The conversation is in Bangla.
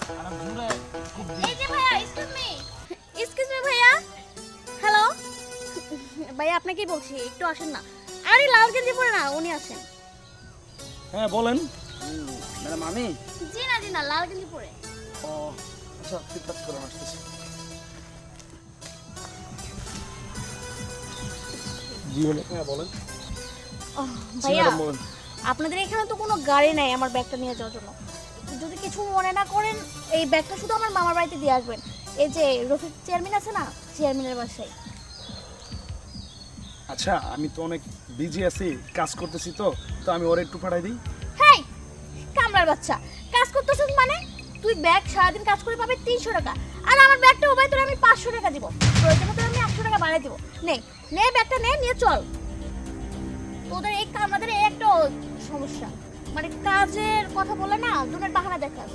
আর জুড়ে খুব এই যে ভাইয়া, এক্সকিউজ মি ভাইয়া। হ্যালো ভাইয়া, আপনাকেই বলছি, একটু আসেন না। আরে লাল গেঞ্জি পরে না, উনি আসেন। হ্যাঁ বলেন ম্যাডাম। আমি জি না, লাল গেঞ্জি পরে। ও আচ্ছা, ঠিক কাজ করে আসতেছি। জি হ্যাঁ বলেন। ভাইয়া, ম্যাডাম বলেন। আপনাদের এখানে তো কোনো গাড়ি নাই আমার ব্যাগটা নিয়ে যাওয়ার জন্য। যদি কিছু মনে না করেন, এই ব্যাগটা শুধু আমার মামার বাড়িতে দিয়ে আসবেন। এই যে রফিক চেয়ারম্যান আছে না, চেয়ারম্যানের বাসায়। আচ্ছা, আমি তো অনেক বিজি আছি, কাজ করতেছি, তো তো আমি ওর একটু পাঠাই দিই। হেই কামলার বাচ্চা, কাজ করতেছিস মানে? তুই ব্যাগ সারাদিন কাজ করে পাবে 300 টাকা, আর আমার ব্যাগটা ওবাই তোর আমি 500 টাকা দিব। প্রয়োজনে তোর আমি 100 টাকা বাড়াই দিব। নে নে, ব্যাগটা নে, নিয়ে চল। তোদের এই আমাদের এই একটা সমস্যা, মানে কাজের কথা বলে না, দুনের বাহানা দেখাস।